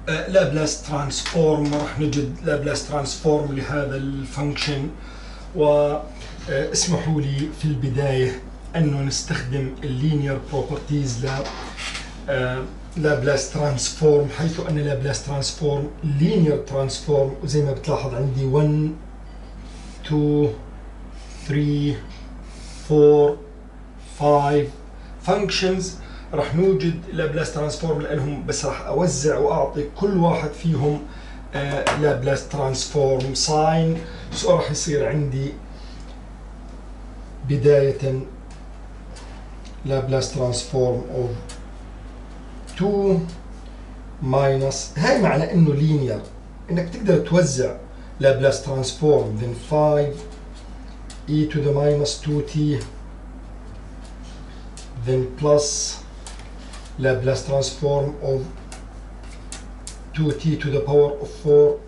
لابلاس ترانسفورم. راح نجد لابلاس ترانسفورم لهذا الفانكشن، واسمحوا لي في البداية أنه نستخدم اللينير بروبرتيز لابلاس ترانسفورم، حيث أن لابلاس ترانسفورم لينير ترانسفورم. وزي ما بتلاحظ عندي 1 2 3 4 5 فانكشنز. راح نوجد لابلاس ترانسفورم لانهم، بس راح اوزع واعطي كل واحد فيهم لابلاس ترانسفورم ساين. سو راح يصير عندي بداية لابلاس ترانسفورم اوف 2 ماينس، هاي معنى انه لينير، انك تقدر توزع لابلاس ترانسفورم then 5 e to the minus 2t then plus Laplace transform of 2t to the power of 4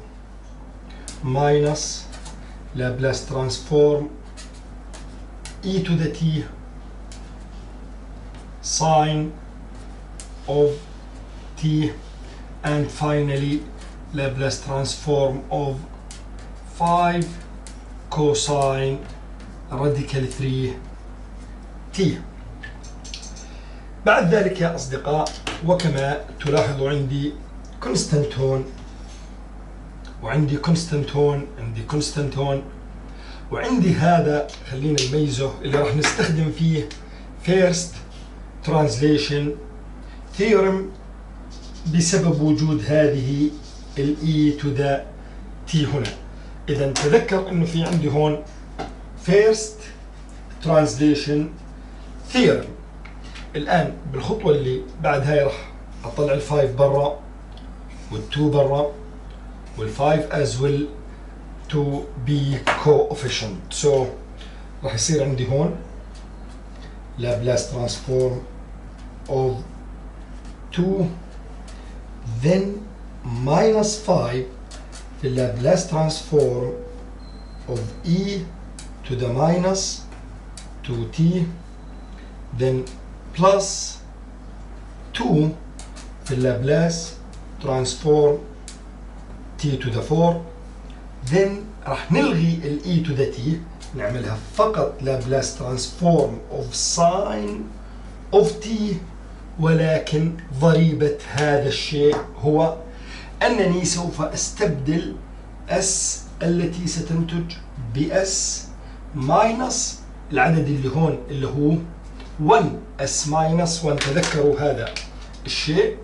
minus Laplace transform e to the t sine of t, and finally Laplace transform of 5 cosine radical 3t. بعد ذلك يا أصدقاء، وكما تلاحظوا عندي constant هون، وعندي constant هون، عندي constant هون، وعندي هذا خلينا نميزه اللي راح نستخدم فيه first translation theorem بسبب وجود هذه ال e to the t هنا. إذا تذكر إنه في عندي هون first translation theorem. الآن بالخطوة اللي بعد هاي راح أطلع ال5 برا وال2 برا وال5 as well to be coefficient. So راح يصير عندي هون Laplace transform of 2 then minus 5 في Laplace transform of e to the minus 2t then plus 2 في اللابلاس transform t to the 4 then راح نلغي ال e to the t، نعملها فقط لابلاس transform of sine of t. ولكن ضريبة هذا الشيء هو أنني سوف أستبدل s التي ستنتج ب s minus العدد اللي هون اللي هو 1 s minus 1. تذكروا هذا الشيء.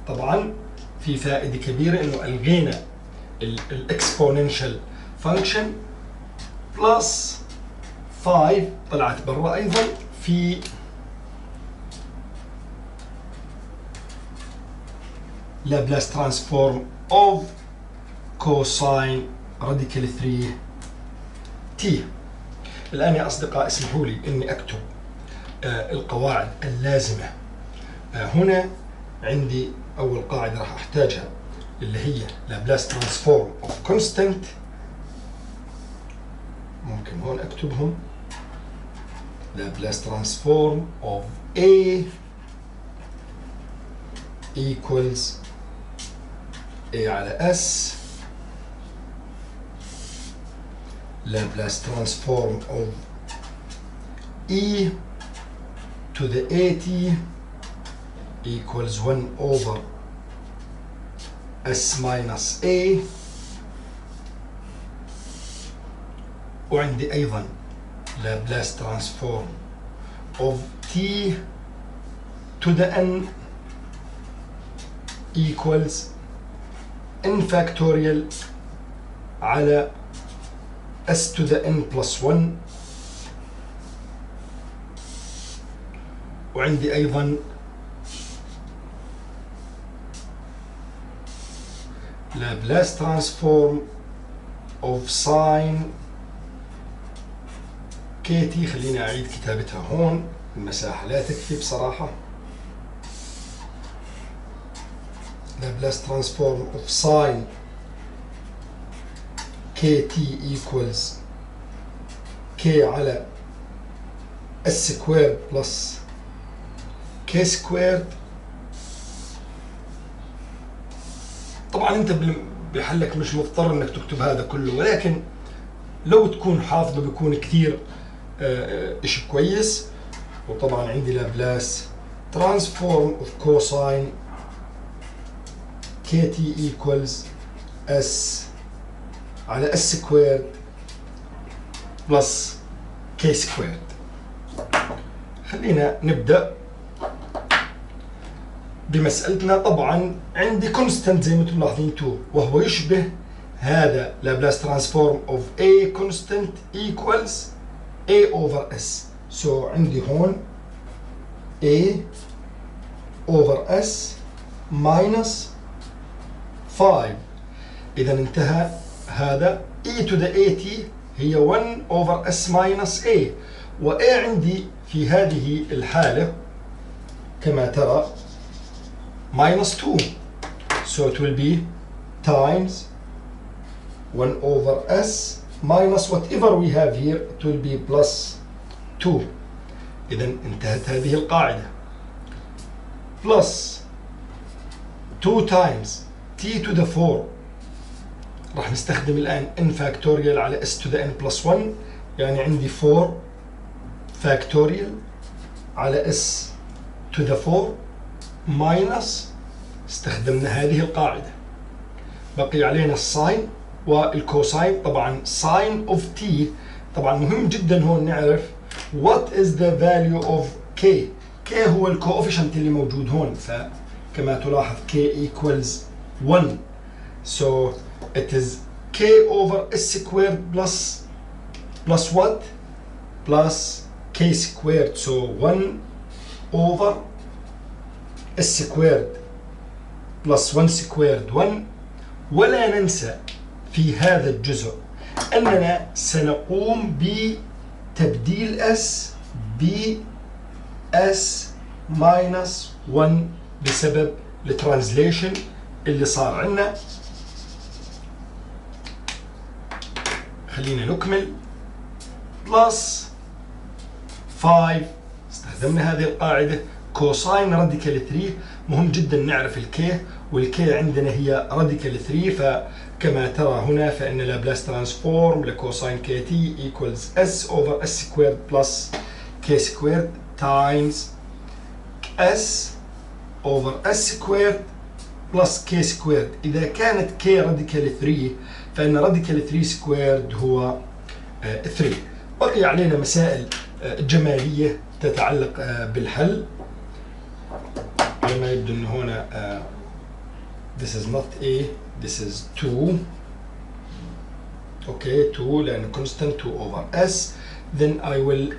طبعا في فائدة كبيرة انه الغينا الاكسبوننشال فانكشن بلس 5 طلعت برا ايضا في لابلاس ترانسفورم اوف كوساين راديكال 3 تي. الآن يا أصدقاء اسمحوا لي أني أكتب القواعد اللازمة. هنا عندي أول قاعدة راح أحتاجها اللي هي لابلاس ترانسفورم أوف كونستانت. ممكن هون أكتبهم لابلاس ترانسفورم أوف A equals A على S Laplace transform of e to the at equals 1 over s minus a. وعندي أيضا Laplace transform of t to the n equals n factorial على s to the n plus 1. وعندي أيضا Laplace transform of sine kt. خليني أعيد كتابتها هون، المساحة لا تكفي بصراحة. Laplace transform of sine kt equals k على s squared plus k squared طبعا انت بحلك مش مضطر انك تكتب هذا كله، ولكن لو تكون حافظه بيكون كثير اشي كويس. وطبعا عندي لابلاس ترانسفورم اوف كوساين كي تي ايكوالز اس على اس سكويرد بلس كي سكويرد. خلينا نبدأ بمسألتنا. طبعا عندي كونستانت زي ما انتم ملاحظين 2، وهو يشبه هذا لابلاس ترانسفورم اوف A كونستانت equals A over S. سو عندي هون A over S minus 5. إذا انتهى هذا E to the AT هي 1 over S minus A، و A عندي في هذه الحالة كما ترى minus 2. So it will be times 1 over S minus whatever we have here, it will be plus 2. إذا انتهت هذه القاعدة. plus 2 times t to the 4. راح نستخدم الآن n factorial على s to the n plus 1، يعني عندي 4 factorial على s to the 4 minus استخدمنا هذه القاعدة. بقي علينا الساين والكوساين. طبعا ساين of t، طبعا مهم جدا هون نعرف what is the value of k. k هو الكوفيشنت اللي موجود هون، فكما تلاحظ k equals 1. so it is k over s squared plus what? plus k squared. so 1 over s squared plus 1 squared 1. ولا ننسى في هذا الجزء أننا سنقوم بتبديل s ب s minus 1 بسبب الترانزليشن اللي صار عندنا. خلينا نكمل. بلس 5 استخدمنا هذه القاعدة. كوساين راديكال 3 مهم جدا نعرف الكي، والكي عندنا هي راديكال 3، فكما ترى هنا فإن لابلاس ترانسفورم لكوساين كي تي ايكوالز اس اوفر اس سكويرد بلس كي سكويرد تايمز اس اوفر اس سكويرد بلس كي سكويرد. إذا كانت كي راديكال 3 فإن راديكال 3 سكويرد هو 3. بقي علينا مسائل جمالية تتعلق بالحل. على ما يبدو أن هنا this is not A, this is 2. okay 2 لأن constant 2 over S. then I will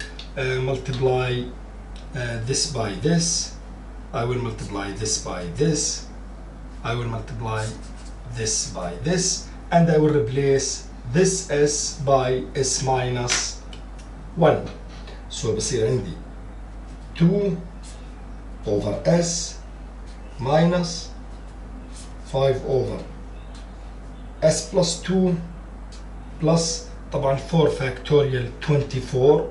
multiply this by this. I will multiply this by this. I will multiply this by this, and I will replace this S by S minus 1. so بصير عندي 2 over S minus 5 over S plus 2 plus طبعا 4 factorial 24.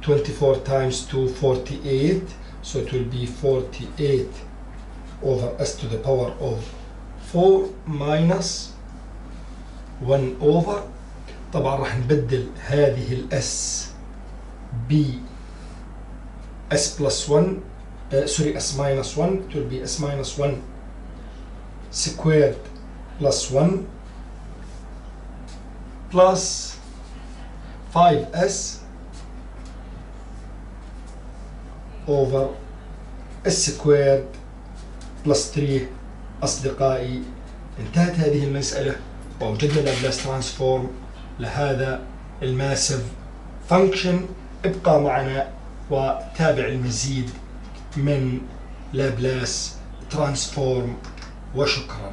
24 times 2 48. so it will be 48 over S to the power of 4 minus 1 over. طبعا راح نبدل هذه الاس ب S plus 1 sorry S minus 1. it will be S minus 1 squared plus 1 plus 5S over S squared plus 3. أصدقائي انتهت هذه المسألة ووجدنا لابلاس ترانسفورم لهذا الماسيف فانكشن. ابقى معنا وتابع المزيد من لابلاس ترانسفورم، وشكرا.